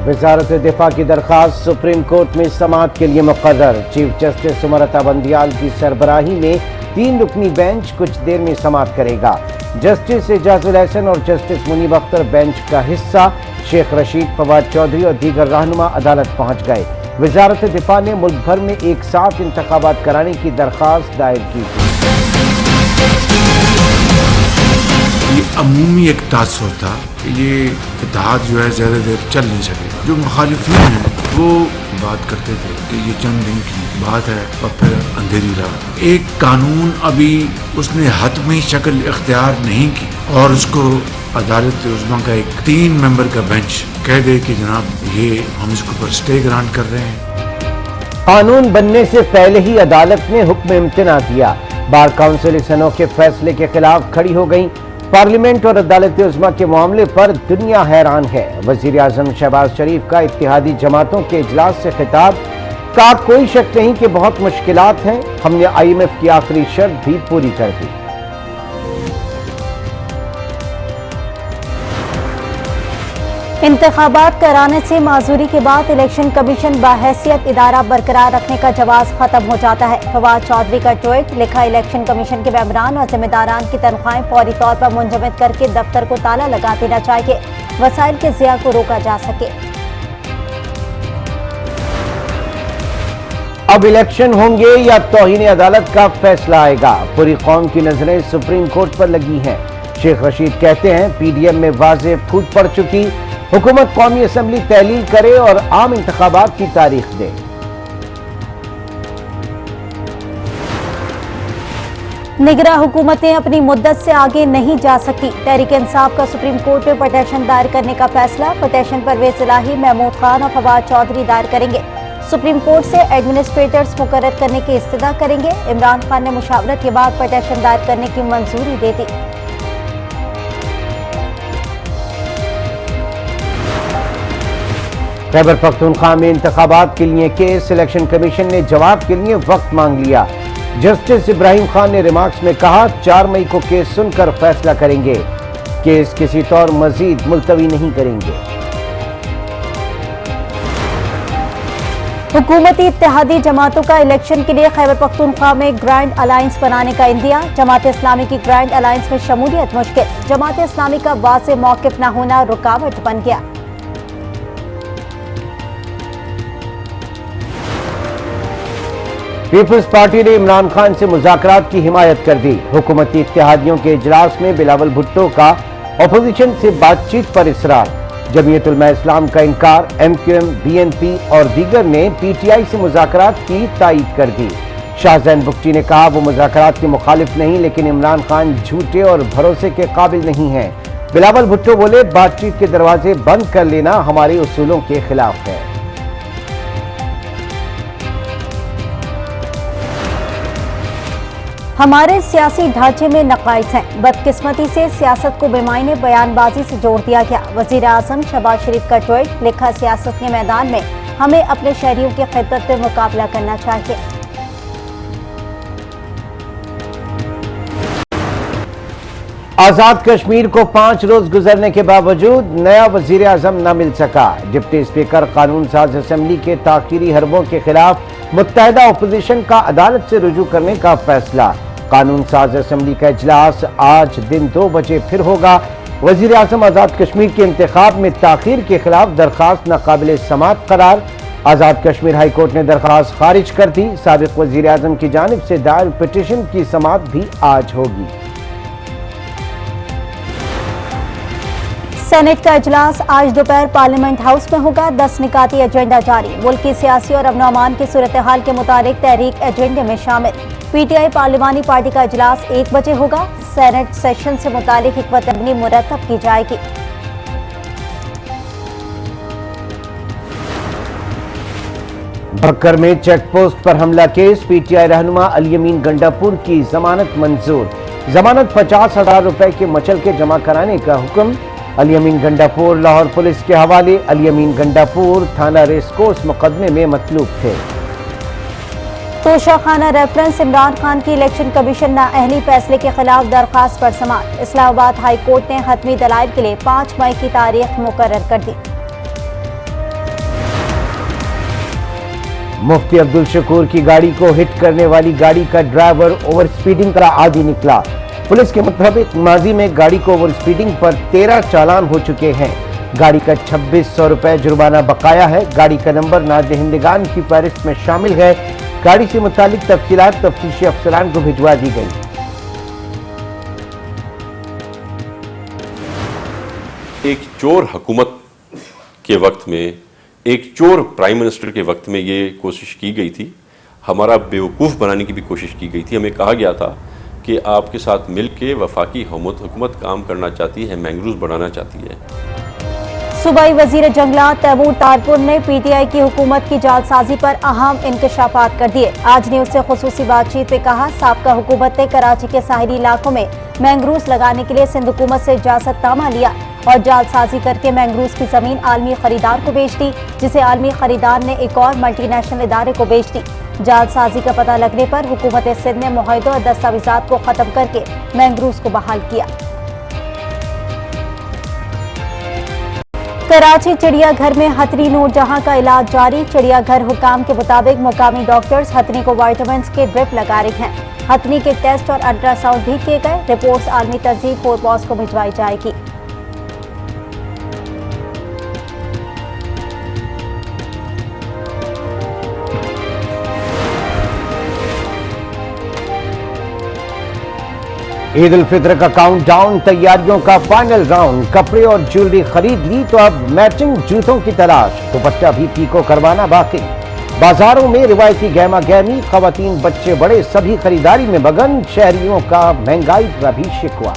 वजारत दिफा की दरख्वास्त सुप्रीम कोर्ट में समाअत के लिए मुकर्रर। चीफ जस्टिस उमरता बंदियाल की सरबराही में 3 रुकनी बेंच कुछ देर में समाअत करेगा। जस्टिस एजाजुल हसन और जस्टिस मुनीब अख्तर बेंच का हिस्सा। शेख रशीद, फवाद चौधरी और दीगर रहनुमा अदालत पहुंच गए। वजारत दिफा ने मुल्क भर में एक साथ इंतखाबात कराने की दरख्वास्त दायर की थी। ये अमूमी एक तासुर था कि ये इत्तेहाद जो है ज़्यादा देर चल नहीं सकेगा। जो मुखालिफिन हैं वो बात करते थे कि ये चंद दिन की बात है और फिर अंधेरी रात। एक कानून अभी उसने हतमी शक्ल इख्तियार नहीं की और उसको अदालत उज़्मा का एक 3 मेंबर का बेंच कह दे कि जनाब ये हम इसके ऊपर स्टे ग्रांट कर रहे हैं। कानून बनने से पहले ही अदालत ने हुक्म इम्तना दिया। बार काउंसिल इस अनोखे फैसले के खिलाफ खड़ी हो गई। पार्लियामेंट और अदालत उज़्मा के मामले पर दुनिया हैरान है। वज़ीर आज़म शहबाज शरीफ का इत्तेहादी जमातों के इजलास से खिताब, का कोई शक नहीं कि बहुत मुश्किलात हैं, हमने IMF की आखिरी शर्त भी पूरी कर दी। इंतखाबात कराने से माजूरी के बाद इलेक्शन कमीशन बाहैसियत इदारा बरकरार रखने का जवाब खत्म हो जाता है। फवाद चौधरी का ट्वीट लिखा, इलेक्शन कमीशन के मेंबरान और जिम्मेदारान की तनख्वाहें फौरी तौर पर मुंजमद करके दफ्तर को ताला लगा देना चाहिए, वसाइल के ज़िया को रोका जा सके। अब इलेक्शन होंगे या तौहीन अदालत का फैसला आएगा। पूरी कौम की नजरें सुप्रीम कोर्ट पर लगी हैं। शेख रशीद कहते हैं PDM में वाज़ेह फूट पड़ चुकी, हुकूमत कौमी असम्बली तहलील करे और आम इंतखाबात की तारीख दे। निगरां हुकूमतें अपनी मुद्दत से आगे नहीं जा सकती। तहरीक इंसाफ का सुप्रीम कोर्ट में पटिशन दायर करने का फैसला। पटिशन परवेज इलाही, महमूद खान और फवाद चौधरी दायर करेंगे। सुप्रीम कोर्ट से एडमिनिस्ट्रेटर्स मुकर्रर करने की इस्तदा करेंगे। इमरान खान ने मुशावरत के बाद पटिशन दायर करने की मंजूरी दे दी। खैबर पख्तूनख्वा में इंतखाबात के लिए केस, इलेक्शन कमीशन ने जवाब के लिए वक्त मांग लिया। जस्टिस इब्राहिम खान ने रिमार्क्स में कहा, 4 मई को केस सुनकर फैसला करेंगे, केस किसी तौर मजीद मुलतवी नहीं करेंगे। हुकूमती इत्तेहादी जमातों का इलेक्शन के लिए खैबर पख्तूनख्वा में ग्रैंड अलायंस बनाने का इंदिया। जमात इस्लामी की ग्रैंड अलायंस में शमूलियत मुश्किल। जमात इस्लामी का वाज़ेह मौक़िफ़ न होना रुकावट बन गया। पीपल्स पार्टी ने इमरान खान से मुज़ाकरात की हिमायत कर दी। हुकूमती इत्तेहादियों के इजलास में बिलावल भुट्टो का अपोजिशन से बातचीत पर इसरार। जमीयत उलमा इस्लाम का इनकार। MQM, BNP और दीगर ने PTI से मुज़ाकरात की तायीद कर दी। शाहजैन बुगची ने कहा, वो मुज़ाकरात के मुखालिफ नहीं, लेकिन इमरान खान झूठे और भरोसे के काबिल नहीं हैं। बिलावल भुट्टो बोले, बातचीत के दरवाजे बंद कर लेना हमारे उसूलों के खिलाफ है। हमारे सियासी ढांचे में नकाइस हैं। बदकिस्मती से सियासत को बेमायने बयानबाजी से जोड़ दिया गया। वज़ीर आज़म शहबाज शरीफ का ट्वीट लिखा, सियासत के मैदान में हमें अपने शहरियों की खिदमत में मुकाबला करना चाहिए। आजाद कश्मीर को 5 रोज गुजरने के बावजूद नया वजीर आजम न मिल सका। डिप्टी स्पीकर कानून साज असेंबली के ताखीरी हरबों के खिलाफ मुत्तहदा अपोजिशन का अदालत से रुजू करने का फैसला। कानून साज असेंबली का इजलास आज दिन 2 बजे फिर होगा। वजीर आजम आजाद कश्मीर के इंतखाब में ताखीर के खिलाफ दरखास्त नाकाबिल समाअत करार। आजाद कश्मीर हाई कोर्ट ने दरखास्त खारिज कर दी। साबिक वजीर आजम की जानिब से दायर पिटीशन की समाअत भी आज होगी। सेनेट का इजलास आज दोपहर पार्लियामेंट हाउस में होगा। 10 निकाती एजेंडा जारी। मुल्क की सियासी और अमन अमान की सूरत हाल के मुताबिक तहरीक एजेंडे में शामिल। PTI पार्लिमानी पार्टी का इजलास 1 बजे होगा। सेनेट सेशन से मुतालिक हिकमत-अमली मुरतब की जाएगी। बक्कर में चेक पोस्ट पर हमला केस। PTI रहनुमा अली अमीन गंडापुर की जमानत मंजूर। जमानत 50,000 रुपए के मचल के जमा कराने का हुक्म। अली अमीन गंडापुर लाहौर पुलिस के हवाले। अली अमीन गंडापुर थाना रेसकोर्स मुकदमे में मतलूब थे। तोशाखाना रेफरेंस इमरान खान की इलेक्शन कमीशन नाअहली फैसले के खिलाफ दरखास्त पर समाअत। इस्लामाबाद हाई कोर्ट ने हतमी दलाइल के लिए 5 मई की तारीख मुकर्रर कर दी। मुफ्ती अब्दुल शकूर की गाड़ी को हिट करने वाली गाड़ी का ड्राइवर ओवर स्पीडिंग का आदी निकला। पुलिस के मुताबिक माजी में गाड़ी को ओवर स्पीडिंग पर 13 चालान हो चुके हैं। गाड़ी का 2600 रुपए जुर्माना बकाया है। गाड़ी का नंबर नादहिंदगान की फहरिस्त में शामिल है। गाड़ी से मुतालिक तफसीलात तफ्तीशी अफसरान को भिजवा दी गई। एक चोर हुकूमत के वक्त में, एक चोर प्राइम मिनिस्टर के वक्त में ये कोशिश की गई थी, हमारा बेवकूफ़ बनाने की भी कोशिश की गई थी। हमें कहा गया था कि आपके साथ मिल के वफाकी हुकूमत काम करना चाहती है, मैंग्रोव्स बढ़ाना चाहती है। सूबाई वजीर जंगलात तैमूर तारपुर ने पीटीआई की हुकूमत की जालसाजी पर अहम इंकशाफात कर दिए। आज न्यूज़ से खुसूसी बातचीत में कहा, साबका हुकूमत ने कराची के साहिली इलाकों में मैंग्रोव्स लगाने के लिए सिंध हुकूमत से इजाजतनामा लिया और जालसाजी करके मैंग्रोव्स की जमीन आलमी खरीदार को बेच दी, जिसे आलमी खरीदार ने एक और मल्टीनेशनल इदारे को बेच दी। जालसाजी का पता लगने पर हुकूमत सिंध ने मुआहदों और दस्तावेजात को खत्म करके मैंग्रोव्स को बहाल किया। कराची चिड़ियाघर में हथनी नूरजहां का इलाज जारी। चिड़ियाघर हुकाम के मुताबिक मुकामी डॉक्टर्स हथनी को विटामिन के ड्रिप लगा रहे हैं। हथनी के टेस्ट और अल्ट्रासाउंड भी किए गए। रिपोर्ट्स आलमी तंजीम फोरपॉस को भिजवाई जाएगी। ईद उल फित्र का काउंटडाउन, तैयारियों का फाइनल राउंड। कपड़े और ज्वेलरी खरीद ली तो अब मैचिंग जूतों की तलाश। दुपट्टा भी पीको करवाना बाकी। बाजारों में रिवायती गहमा गहमी, खवातीन बच्चे बड़े सभी खरीदारी में मगन। शहरियों का महंगाई का भी शिकवा।